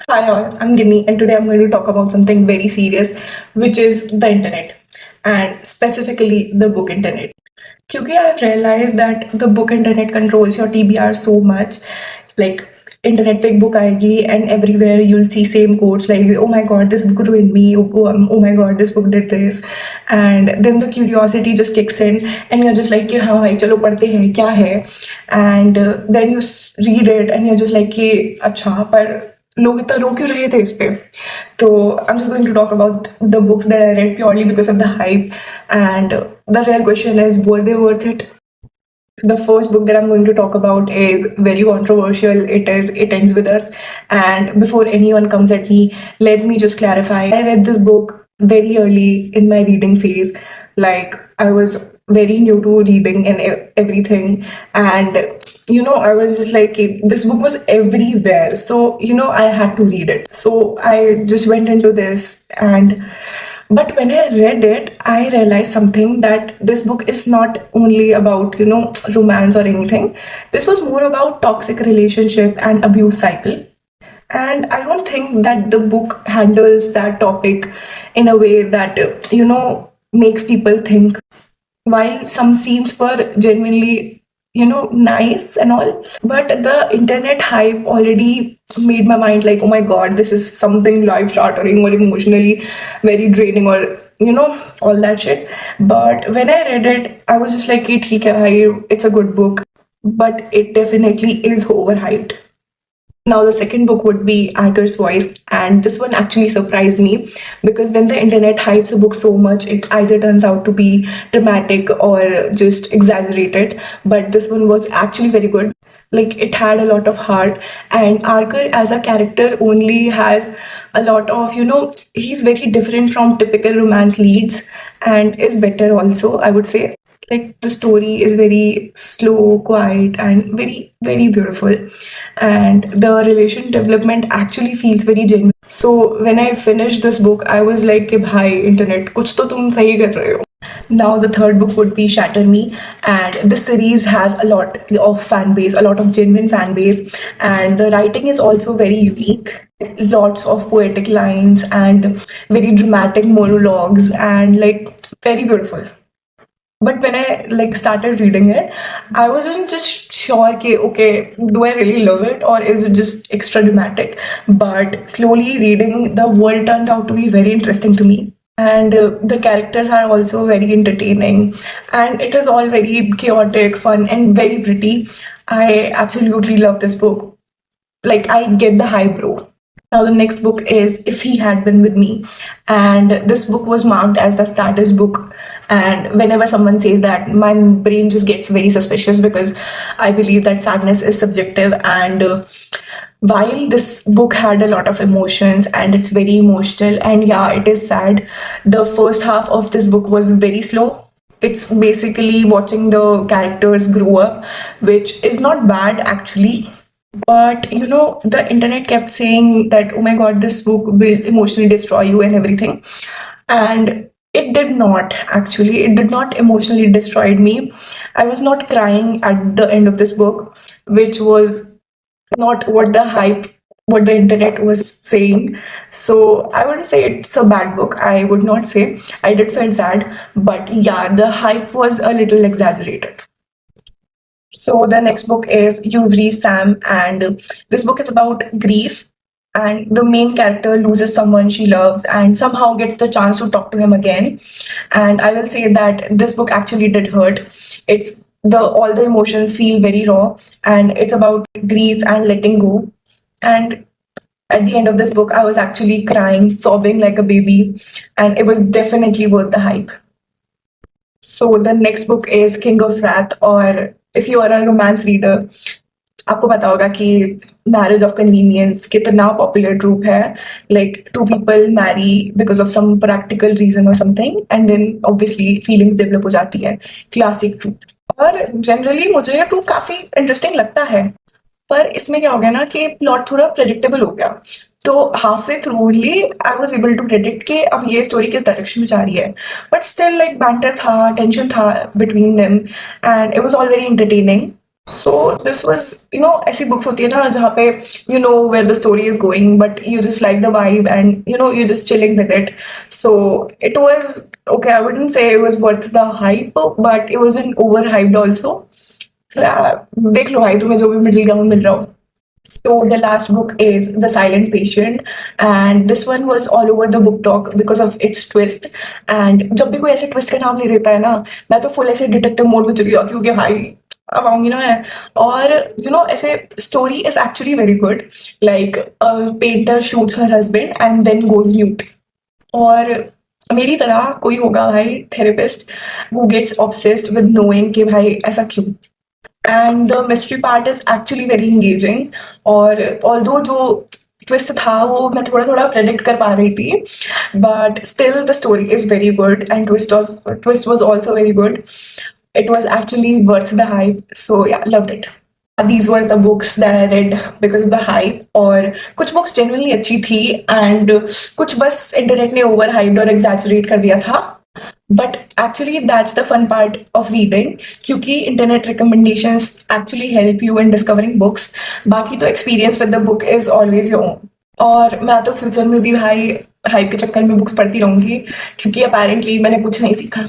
Hi all, I'm Ginny, and today I'm going to talk about something very serious, which is the internet, and specifically the book internet. Because I've realized that the book internet controls your TBR so much. Like, internet पे एक book आएगी and everywhere you'll see same quotes like, oh my god, this book ruined me, oh my god, this book did this. And then the curiosity just kicks in and you're just like, कि हाँ भाई चलो पढ़ते हैं क्या है. And then you read it and you're just like कि अच्छा पर लोग इतना रो क्यों रहे थे इस पे. तो I'm just going to talk about the books that I read purely because of the hype, and the real question is, were they worth it? The first book that I'm going to talk about is very controversial. It ends with us. And before anyone comes at me, let me just clarify. I read this book very early in my reading phase. Like I was very new to reading and everything. And I was just like, this book was everywhere. So, I had to read it. So I just went into this, and but when I read it, I realized something, that this book is not only about, romance or anything. This was more about toxic relationship and abuse cycle. And I don't think that the book handles that topic in a way that, makes people think. While some scenes were genuinely, nice and all, but the internet hype already made my mind like, oh my god, this is something life shattering or emotionally very draining, or all that shit. But when I read it, I was just like, "ठीक है भाई, it's a good book," but it definitely is overhyped. Now, the second book would be Anchor's Voice, and this one actually surprised me because when the internet hypes a book so much, it either turns out to be dramatic or just exaggerated. But this one was actually very good. Like, it had a lot of heart, and Archer as a character only has a lot of, he's very different from typical romance leads and is better also, I would say. Like, the story is very slow, quiet, and very, very beautiful. And the relation development actually feels very genuine. So when I finished this book, I was like, कि भाई internet, कुछ तो तुम सही कर रहे हो. Now the third book would be Shatter Me, and this series has a lot of fan base, a lot of genuine fan base, and the writing is also very unique. Lots of poetic lines and very dramatic monologues, and like very beautiful. But when I like started reading it, I wasn't just sure कि okay, do I really love it or is it just extra dramatic? But slowly reading, the world turned out to be very interesting to me. And the characters are also very entertaining, and it is all very chaotic, fun, and very pretty. I absolutely love this book. Like, I get the hype, bro. Now, the next book is If He Had Been With Me. And this book was marked as the saddest book. And whenever someone says that, my brain just gets very suspicious because I believe that sadness is subjective. And while this book had a lot of emotions and it's very emotional, and yeah, it is sad, the first half of this book was very slow. It's basically watching the characters grow up, which is not bad actually. But the internet kept saying that, oh my god, this book will emotionally destroy you and everything. And it did not actually. It did not emotionally destroy me. I was not crying at the end of this book, which was not what the internet was saying. So I wouldn't say it's a bad book. I would not say. I did feel sad, but yeah, the hype was a little exaggerated. So the next book is You've Reached Sam, and this book is about grief. And the main character loses someone she loves and somehow gets the chance to talk to him again. And I will say that this book actually did hurt. It's the all the emotions feel very raw, and it's about grief and letting go. And at the end of this book, I was actually crying, sobbing like a baby, and it was definitely worth the hype. So the next book is King of Wrath, or if you are a romance reader, आपको पता होगा कि marriage of convenience कितना popular trope है. Like two people marry because of some practical reason और something, and then obviously feelings develop हो जाती है. Classic troop. और जनरली मुझे ये ट्रूप काफी इंटरेस्टिंग लगता है, पर इसमें क्या हो गया ना कि प्लॉट थोड़ा प्रेडिक्टेबल हो गया. तो half way through only I was able to predict कि अब ये स्टोरी किस डायरेक्शन में जा रही है. बट स्टिल लाइक बैंटर था, टेंशन था between them, and it was all very entertaining. So this was, ऐसी books होती है ना जहाँ पे you know where the story is going, but you just like the vibe and you're just chilling with it. So it was okay. I wouldn't say it was worth the hype, but it wasn't overhyped also. Yeah, देख लो भाई तुम्हें जो भी middle ground मिल रहा हो. So the last book is The Silent Patient, and this one was all over the book talk because of its twist. And जब भी कोई ऐसे twist का नाम ले देता है ना, मैं तो full ऐसे detective mode में चली जाती हूँ कि भाई अब आऊंगी ना मैं. और ऐसे story is actually very good. Like a painter shoots her husband and then goes mute. और मेरी तरह कोई होगा भाई therapist who gets obsessed with knowing कि भाई ऐसा क्यों. And the mystery part is actually very engaging. और ऑल्दो जो ट्विस्ट था वो मैं थोड़ा थोड़ा प्रेडिक्ट कर पा रही थी, but still the story is very good and twist was also very good. It was actually worth the hype, so yeah, loved it. These were the books that I read because of the hype. और कुछ books genuinely अच्छी थी and कुछ बस internet ने over hyped और exaggerate कर दिया था. But actually that's the fun part of reading, क्योंकि internet recommendations actually help you in discovering books. बाकी तो experience with the book is always your own. और मैं तो फ्यूचर में भी भाई हाइप के चक्कर में बुक्स पढ़ती रहूंगी, क्योंकि अपेरेंटली मैंने कुछ नहीं सीखा.